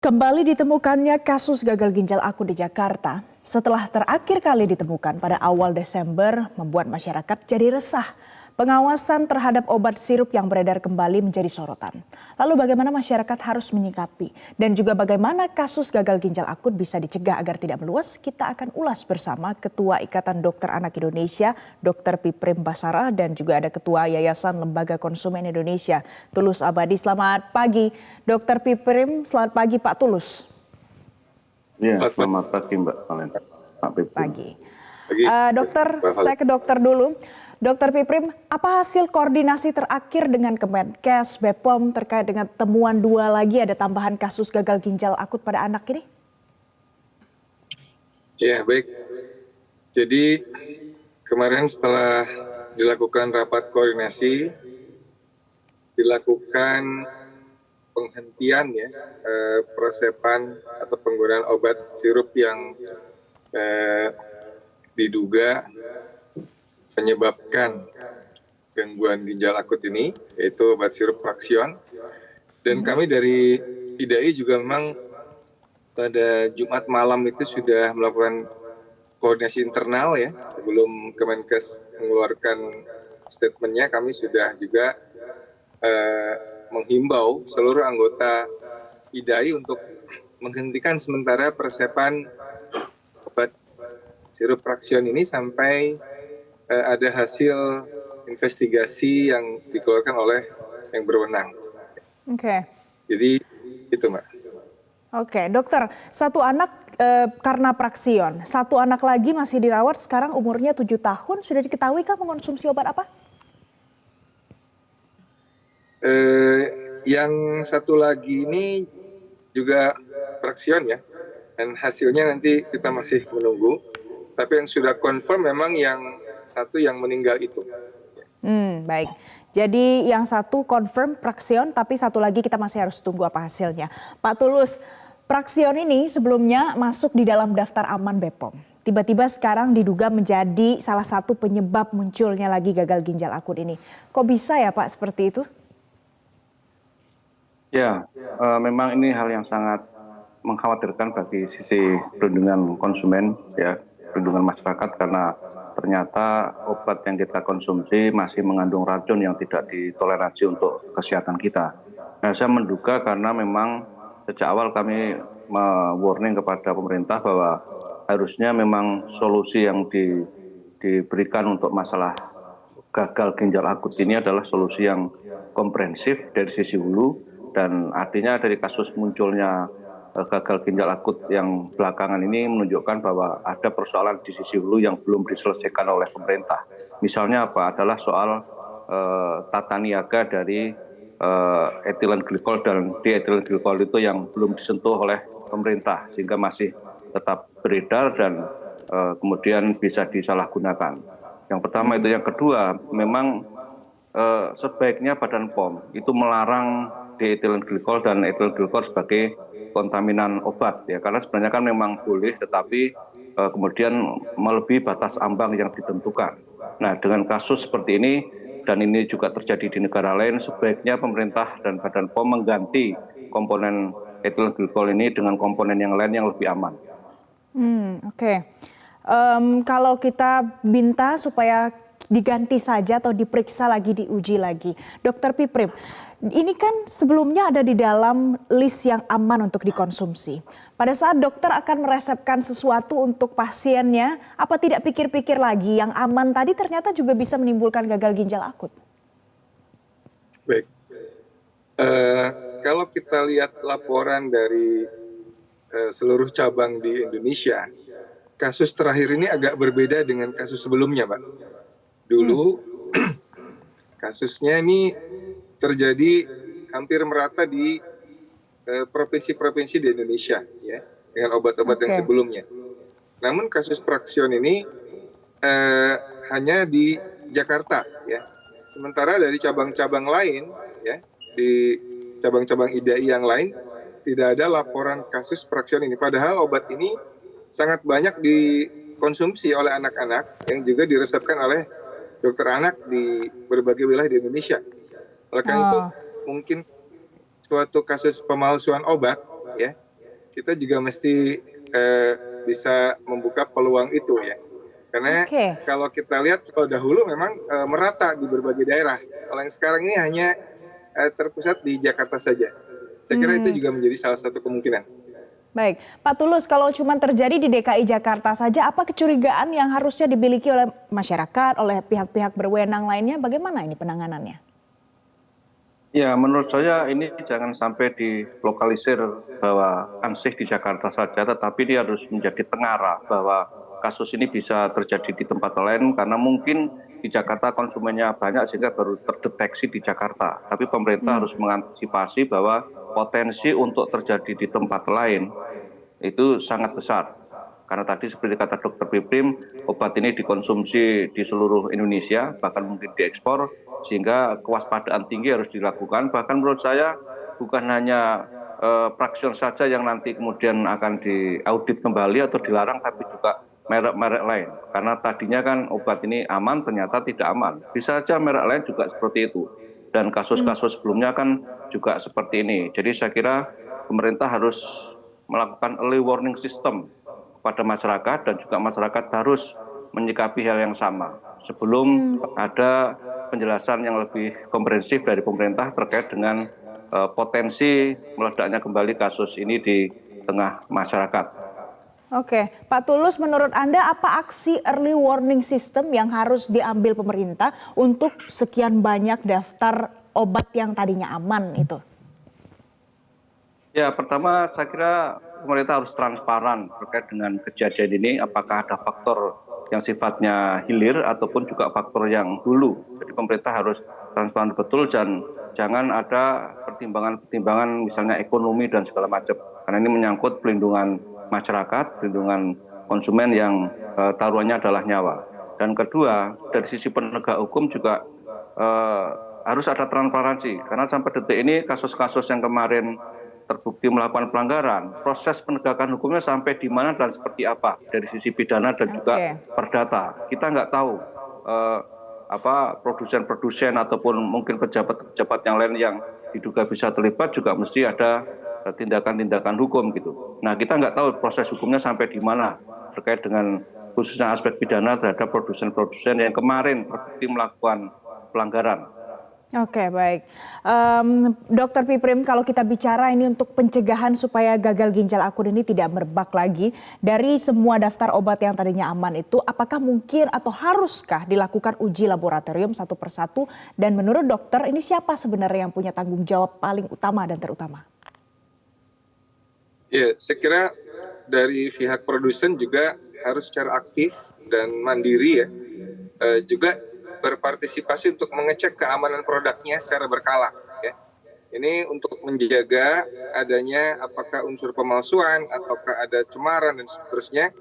Kembali ditemukannya kasus gagal ginjal akut di Jakarta setelah terakhir kali ditemukan pada awal Desember membuat masyarakat jadi resah. Pengawasan terhadap obat sirup yang beredar kembali menjadi sorotan. Lalu bagaimana masyarakat harus menyikapi dan juga bagaimana kasus gagal ginjal akut bisa dicegah agar tidak meluas? Kita akan ulas bersama Ketua Ikatan Dokter Anak Indonesia, Dr. Piprim Basara, dan juga ada Ketua Yayasan Lembaga Konsumen Indonesia, Tulus Abadi. Selamat pagi, Dr. Piprim. Selamat pagi, Pak Tulus. Ya, selamat pagi Mbak Valen. Pagi. Dokter, saya ke dokter dulu. Dokter Piprim, apa hasil koordinasi terakhir dengan Kemenkes, BPOM terkait dengan temuan dua lagi ada tambahan kasus gagal ginjal akut pada anak ini? Ya, baik. Jadi kemarin setelah dilakukan rapat koordinasi, dilakukan penghentian ya peresepan atau penggunaan obat sirup yang diduga menyebabkan gangguan ginjal akut ini, yaitu obat sirup Praxion. Dan kami dari IDAI juga memang pada Jumat malam itu sudah melakukan koordinasi internal ya. Sebelum Kemenkes mengeluarkan statementnya, kami sudah juga menghimbau seluruh anggota IDAI untuk menghentikan sementara peresepan obat sirup Praxion ini sampai ada hasil investigasi yang dikeluarkan oleh yang berwenang. Oke. Jadi itu Mbak. Oke, dokter, satu anak karena Praxion, satu anak lagi masih dirawat sekarang umurnya 7 tahun, sudah diketahui kah mengonsumsi obat apa? Yang satu lagi ini juga Praxion ya, dan hasilnya nanti kita masih menunggu. Tapi yang sudah confirm memang yang satu yang meninggal itu. Baik. Jadi yang satu confirm Praxion, tapi satu lagi kita masih harus tunggu apa hasilnya. Pak Tulus, Praxion ini sebelumnya masuk di dalam daftar aman BPOM. Tiba-tiba sekarang diduga menjadi salah satu penyebab munculnya lagi gagal ginjal akut ini. Kok bisa ya Pak seperti itu? Ya, memang ini hal yang sangat mengkhawatirkan bagi sisi perlindungan konsumen, ya, perlindungan masyarakat, karena ternyata obat yang kita konsumsi masih mengandung racun yang tidak ditoleransi untuk kesehatan kita. Nah, saya menduga karena memang sejak awal kami warning kepada pemerintah bahwa harusnya memang solusi yang diberikan untuk masalah gagal ginjal akut ini adalah solusi yang komprehensif dari sisi hulu, dan artinya dari kasus munculnya gagal ginjal akut yang belakangan ini menunjukkan bahwa ada persoalan di sisi hulu yang belum diselesaikan oleh pemerintah. Misalnya apa? Adalah soal tata niaga dari etilen glikol dan dietilen glikol itu yang belum disentuh oleh pemerintah sehingga masih tetap beredar dan kemudian bisa disalahgunakan. Yang pertama itu. Yang kedua, memang sebaiknya Badan POM itu melarang dietilen glikol dan etilen glikol sebagai kontaminan obat ya, karena sebenarnya kan memang boleh, tetapi kemudian melebihi batas ambang yang ditentukan. Nah, dengan kasus seperti ini dan ini juga terjadi di negara lain, sebaiknya pemerintah dan Badan POM mengganti komponen etilen glikol ini dengan komponen yang lain yang lebih aman. Oke. Kalau kita minta supaya diganti saja atau diperiksa lagi, diuji lagi. Dokter Piprim, ini kan sebelumnya ada di dalam list yang aman untuk dikonsumsi. Pada saat dokter akan meresepkan sesuatu untuk pasiennya, apa tidak pikir-pikir lagi yang aman tadi ternyata juga bisa menimbulkan gagal ginjal akut? Baik. Kalau kita lihat laporan dari seluruh cabang di Indonesia, kasus terakhir ini agak berbeda dengan kasus sebelumnya, Pak. Dulu kasusnya ini terjadi hampir merata di provinsi-provinsi di Indonesia ya, dengan obat-obat yang sebelumnya. Namun kasus Praxion ini hanya di Jakarta ya. Sementara dari cabang-cabang lain ya, di cabang-cabang IDAI yang lain tidak ada laporan kasus Praxion ini. Padahal obat ini sangat banyak dikonsumsi oleh anak-anak yang juga diresepkan oleh dokter anak di berbagai wilayah di Indonesia. Oleh karena itu mungkin suatu kasus pemalsuan obat ya kita juga mesti bisa membuka peluang itu ya. Karena Oke. kalau kita lihat kalau dahulu memang merata di berbagai daerah. Kalau yang sekarang ini hanya terpusat di Jakarta saja. Saya kira itu juga menjadi salah satu kemungkinan. Baik, Pak Tulus, kalau cuma terjadi di DKI Jakarta saja, apa kecurigaan yang harusnya dimiliki oleh masyarakat, oleh pihak-pihak berwenang lainnya? Bagaimana ini penanganannya? Ya, menurut saya ini jangan sampai dilokalisir bahwa ansih di Jakarta saja, tetapi dia harus menjadi tengara bahwa kasus ini bisa terjadi di tempat lain karena mungkin di Jakarta konsumennya banyak sehingga baru terdeteksi di Jakarta. Tapi pemerintah harus mengantisipasi bahwa potensi untuk terjadi di tempat lain itu sangat besar. Karena tadi seperti kata Dr. Piprim, obat ini dikonsumsi di seluruh Indonesia, bahkan mungkin diekspor, sehingga kewaspadaan tinggi harus dilakukan. Bahkan menurut saya bukan hanya Praxion saja yang nanti kemudian akan diaudit kembali atau dilarang, tapi juga merek-merek lain. Karena tadinya kan obat ini aman, ternyata tidak aman. Bisa saja merek lain juga seperti itu. Dan kasus-kasus sebelumnya kan juga seperti ini. Jadi saya kira pemerintah harus melakukan early warning system kepada masyarakat dan juga masyarakat harus menyikapi hal yang sama sebelum ada penjelasan yang lebih komprehensif dari pemerintah terkait dengan potensi meledaknya kembali kasus ini di tengah masyarakat. Oke, Pak Tulus, menurut Anda apa aksi early warning system yang harus diambil pemerintah untuk sekian banyak daftar obat yang tadinya aman itu? Ya, pertama saya kira pemerintah harus transparan terkait dengan kejadian ini, apakah ada faktor yang sifatnya hilir ataupun juga faktor yang hulu. Jadi pemerintah harus transparan betul dan jangan ada pertimbangan-pertimbangan misalnya ekonomi dan segala macam. Karena ini menyangkut pelindungan masyarakat, pelindungan konsumen yang taruhannya adalah nyawa. Dan kedua, dari sisi penegak hukum juga harus ada transparansi. Karena sampai detik ini kasus-kasus yang kemarin terbukti melakukan pelanggaran, proses penegakan hukumnya sampai di mana dan seperti apa dari sisi pidana dan juga perdata. Kita nggak tahu produsen-produsen ataupun mungkin pejabat-pejabat yang lain yang diduga bisa terlibat juga mesti ada tindakan-tindakan hukum gitu. Nah, kita nggak tahu proses hukumnya sampai di mana terkait dengan khususnya aspek pidana terhadap produsen-produsen yang kemarin terbukti melakukan pelanggaran. Oke, baik. Dokter Piprim, kalau kita bicara ini untuk pencegahan supaya gagal ginjal akut ini tidak merebak lagi, dari semua daftar obat yang tadinya aman itu, apakah mungkin atau haruskah dilakukan uji laboratorium satu persatu? Dan menurut dokter, ini siapa sebenarnya yang punya tanggung jawab paling utama dan terutama? Ya, saya kira dari pihak produsen juga harus secara aktif dan mandiri ya, juga berpartisipasi untuk mengecek keamanan produknya secara berkala. Ya. Ini untuk menjaga adanya apakah unsur pemalsuan, ataukah ada cemaran dan seterusnya.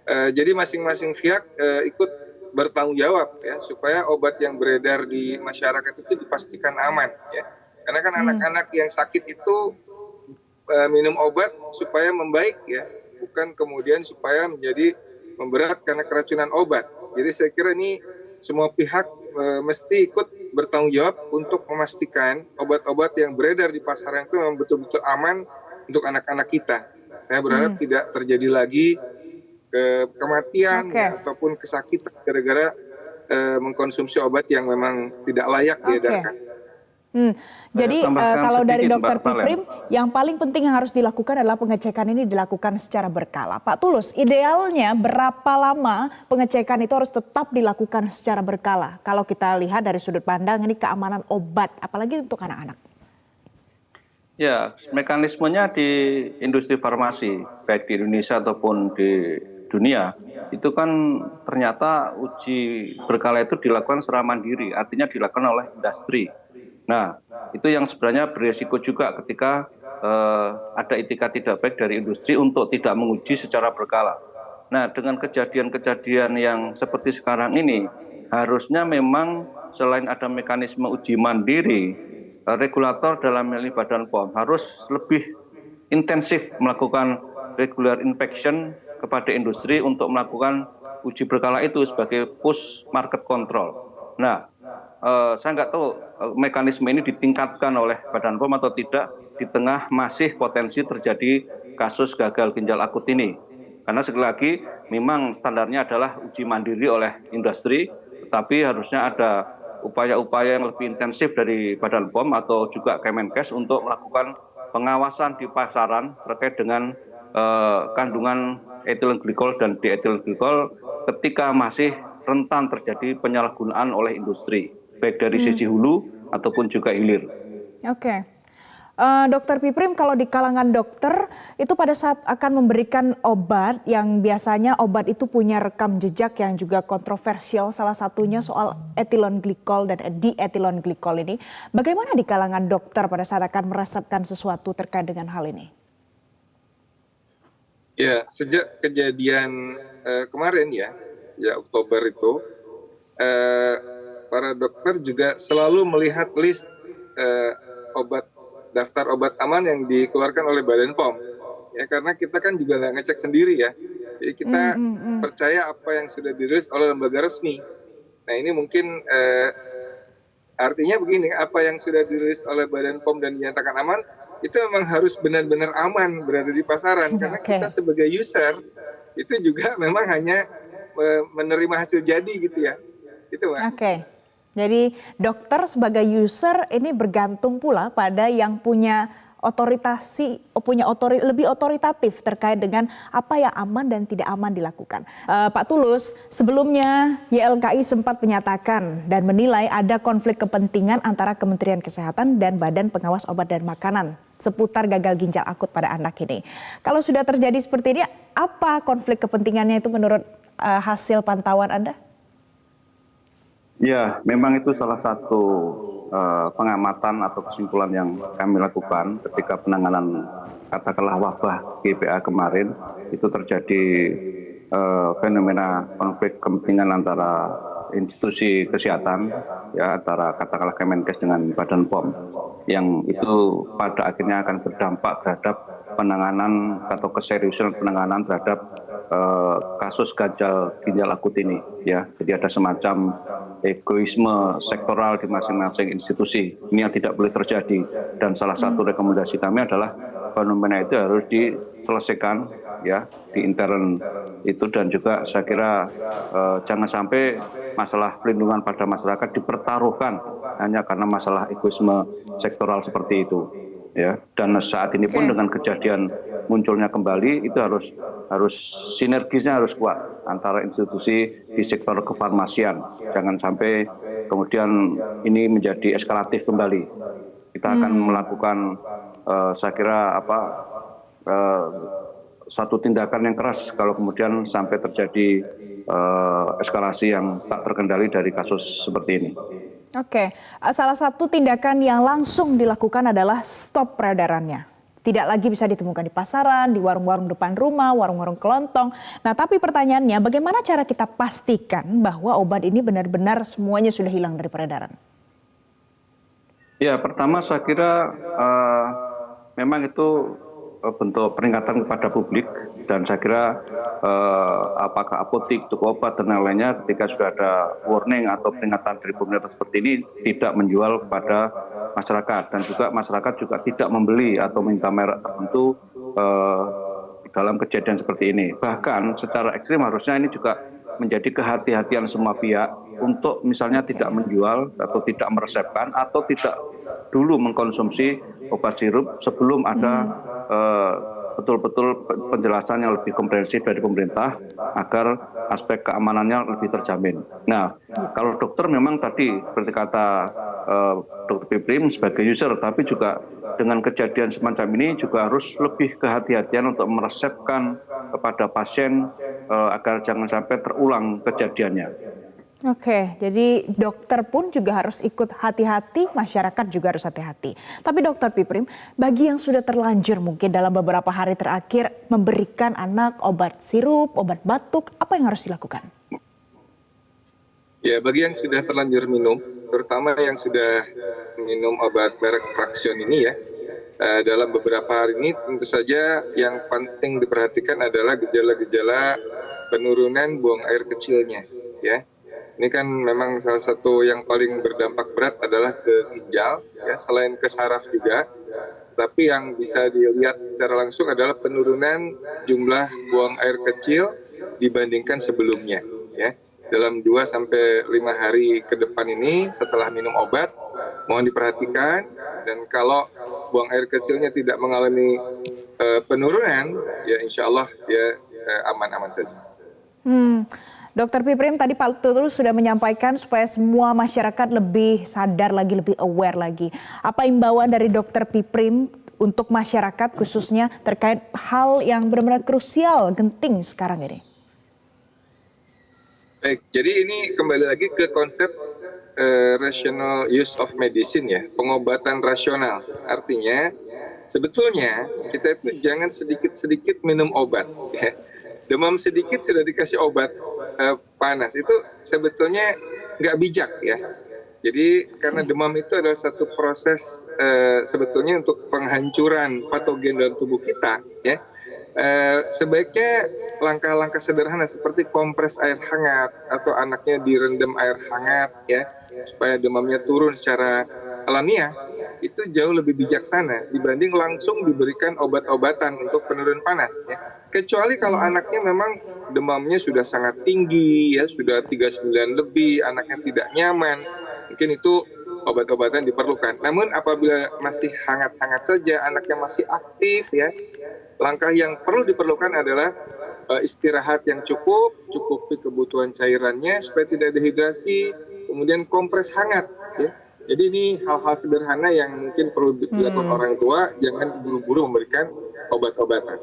Jadi masing-masing pihak ikut bertanggung jawab ya supaya obat yang beredar di masyarakat itu dipastikan aman. Ya. Karena kan anak-anak yang sakit itu minum obat supaya membaik ya, bukan kemudian supaya menjadi memberat karena keracunan obat. Jadi saya kira ini semua pihak mesti ikut bertanggung jawab untuk memastikan obat-obat yang beredar di pasaran itu memang betul-betul aman untuk anak-anak kita. Saya berharap tidak terjadi lagi kematian ataupun kesakitan gara-gara mengkonsumsi obat yang memang tidak layak diedarkan. Jadi kalau dari Dokter Piprim, yang paling penting yang harus dilakukan adalah pengecekan ini dilakukan secara berkala. Pak Tulus, idealnya berapa lama pengecekan itu harus tetap dilakukan secara berkala? Kalau kita lihat dari sudut pandang ini keamanan obat, apalagi untuk anak-anak. Ya, mekanismenya di industri farmasi, baik di Indonesia ataupun di dunia, itu kan ternyata uji berkala itu dilakukan secara mandiri, artinya dilakukan oleh industri. Nah, itu yang sebenarnya berisiko juga ketika ada etikat tidak baik dari industri untuk tidak menguji secara berkala. Nah, dengan kejadian-kejadian yang seperti sekarang ini, harusnya memang selain ada mekanisme uji mandiri, regulator dalam hal ini Badan POM harus lebih intensif melakukan regular inspection kepada industri untuk melakukan uji berkala itu sebagai push market control. Nah, saya nggak tahu mekanisme ini ditingkatkan oleh Badan POM atau tidak di tengah masih potensi terjadi kasus gagal ginjal akut ini. Karena sekali lagi memang standarnya adalah uji mandiri oleh industri, tetapi harusnya ada upaya-upaya yang lebih intensif dari Badan POM atau juga Kemenkes untuk melakukan pengawasan di pasaran terkait dengan kandungan etilen glikol dan dietilen glikol ketika masih rentan terjadi penyalahgunaan oleh industri, baik dari sisi hulu ataupun juga hilir. Oke. Dokter Piprim, kalau di kalangan dokter itu pada saat akan memberikan obat yang biasanya obat itu punya rekam jejak yang juga kontroversial, salah satunya soal etilen glikol dan dietilen glikol ini. Bagaimana di kalangan dokter pada saat akan meresepkan sesuatu terkait dengan hal ini? Ya, sejak kejadian kemarin ya, sejak Oktober itu, para dokter juga selalu melihat list daftar obat aman yang dikeluarkan oleh Badan POM. Ya, karena kita kan juga nggak ngecek sendiri ya. Jadi kita percaya apa yang sudah dirilis oleh lembaga resmi. Nah ini mungkin artinya begini, apa yang sudah dirilis oleh Badan POM dan dinyatakan aman, itu memang harus benar-benar aman berada di pasaran. Karena kita sebagai user, itu juga memang hanya menerima hasil jadi gitu ya. Itu, Mbak. Oke. Jadi dokter sebagai user ini bergantung pula pada yang punya lebih otoritatif terkait dengan apa yang aman dan tidak aman dilakukan. Pak Tulus, sebelumnya YLKI sempat menyatakan dan menilai ada konflik kepentingan antara Kementerian Kesehatan dan Badan Pengawas Obat dan Makanan seputar gagal ginjal akut pada anak ini. Kalau sudah terjadi seperti ini, apa konflik kepentingannya itu menurut hasil pantauan Anda? Ya, memang itu salah satu pengamatan atau kesimpulan yang kami lakukan ketika penanganan katakanlah wabah GPA kemarin. Itu terjadi fenomena konflik kepentingan antara institusi kesehatan, ya, antara katakanlah Kemenkes dengan Badan POM, yang itu pada akhirnya akan berdampak terhadap penanganan atau keseriusan penanganan terhadap kasus gagal ginjal akut ini, ya. Jadi ada semacam egoisme sektoral di masing-masing institusi. Ini yang tidak boleh terjadi. Dan salah satu rekomendasi kami adalah fenomena itu harus diselesaikan, ya, di intern itu, dan juga saya kira jangan sampai masalah pelindungan pada masyarakat dipertaruhkan hanya karena masalah egoisme sektoral seperti itu. Ya, dan saat ini pun dengan kejadian munculnya kembali itu harus sinergisnya harus kuat antara institusi di sektor kefarmasian. Jangan sampai kemudian ini menjadi eskalatif kembali. Kita akan melakukan saya kira satu tindakan yang keras kalau kemudian sampai terjadi eskalasi yang tak terkendali dari kasus seperti ini. Oke, salah satu tindakan yang langsung dilakukan adalah stop peredarannya. Tidak lagi bisa ditemukan di pasaran, di warung-warung depan rumah, warung-warung kelontong. Nah, tapi pertanyaannya bagaimana cara kita pastikan bahwa obat ini benar-benar semuanya sudah hilang dari peredaran? Ya, pertama saya kira memang itu bentuk peringatan kepada publik, dan saya kira apakah apotik, toko obat dan lain-lainnya ketika sudah ada warning atau peringatan dari pemerintah seperti ini tidak menjual kepada masyarakat, dan juga masyarakat juga tidak membeli atau minta merek tertentu dalam kejadian seperti ini. Bahkan secara ekstrim harusnya ini juga menjadi kehati-hatian semua pihak untuk misalnya tidak menjual atau tidak meresepkan atau tidak dulu mengkonsumsi obat sirup sebelum ada betul-betul penjelasan yang lebih komprehensif dari pemerintah agar aspek keamanannya lebih terjamin. Nah, kalau dokter memang tadi seperti kata Dr. Piprim sebagai user, tapi juga dengan kejadian semacam ini juga harus lebih kehati-hatian untuk meresepkan kepada pasien agar jangan sampai terulang kejadiannya. Oke, jadi dokter pun juga harus ikut hati-hati, masyarakat juga harus hati-hati. Tapi Dokter Piprim, bagi yang sudah terlanjur mungkin dalam beberapa hari terakhir memberikan anak obat sirup, obat batuk, apa yang harus dilakukan? Ya, bagi yang sudah terlanjur minum, terutama yang sudah minum obat merek Praxion ini ya, dalam beberapa hari ini tentu saja yang penting diperhatikan adalah gejala-gejala penurunan buang air kecilnya, ya. Ini kan memang salah satu yang paling berdampak berat adalah ke ginjal, ya, selain ke saraf juga. Tapi yang bisa dilihat secara langsung adalah penurunan jumlah buang air kecil dibandingkan sebelumnya. Ya. Dalam 2 sampai 5 hari ke depan ini setelah minum obat, mohon diperhatikan, dan kalau buang air kecilnya tidak mengalami penurunan, ya insya Allah dia aman-aman saja. Dokter Piprim, tadi Pak Tulus sudah menyampaikan supaya semua masyarakat lebih sadar lagi, lebih aware lagi. Apa imbauan dari Dokter Piprim untuk masyarakat khususnya terkait hal yang benar-benar krusial, genting sekarang ini? Baik, jadi ini kembali lagi ke konsep rational use of medicine ya, pengobatan rasional. Artinya sebetulnya kita itu jangan sedikit-sedikit minum obat. Ya. Demam sedikit sudah dikasih obat panas, itu sebetulnya nggak bijak ya. Jadi karena demam itu adalah satu proses sebetulnya untuk penghancuran patogen dalam tubuh kita ya. Sebaiknya langkah-langkah sederhana seperti kompres air hangat atau anaknya direndam air hangat ya supaya demamnya turun secara alamiah, itu jauh lebih bijaksana dibanding langsung diberikan obat-obatan untuk penurun panas ya. Kecuali kalau anaknya memang demamnya sudah sangat tinggi ya, sudah 39 lebih, anaknya tidak nyaman, mungkin itu obat-obatan diperlukan. Namun apabila masih hangat-hangat saja, anaknya masih aktif ya, langkah yang perlu diperlukan adalah istirahat yang cukupi kebutuhan cairannya supaya tidak dehidrasi, kemudian kompres hangat ya. Jadi ini hal-hal sederhana yang mungkin perlu dilakukan orang tua, jangan buru-buru memberikan obat-obatan.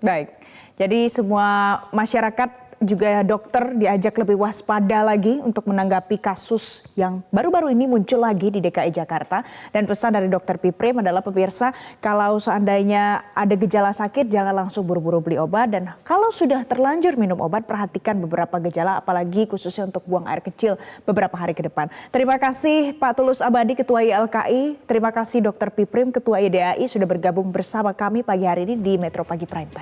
Baik, jadi semua masyarakat juga dokter diajak lebih waspada lagi untuk menanggapi kasus yang baru-baru ini muncul lagi di DKI Jakarta. Dan pesan dari Dokter Piprim adalah pemirsa, kalau seandainya ada gejala sakit jangan langsung buru-buru beli obat. Dan kalau sudah terlanjur minum obat, perhatikan beberapa gejala apalagi khususnya untuk buang air kecil beberapa hari ke depan. Terima kasih Pak Tulus Abadi, Ketua YLKI. Terima kasih Dokter Piprim, Ketua YDAI sudah bergabung bersama kami pagi hari ini di Metro Pagi Prime Time.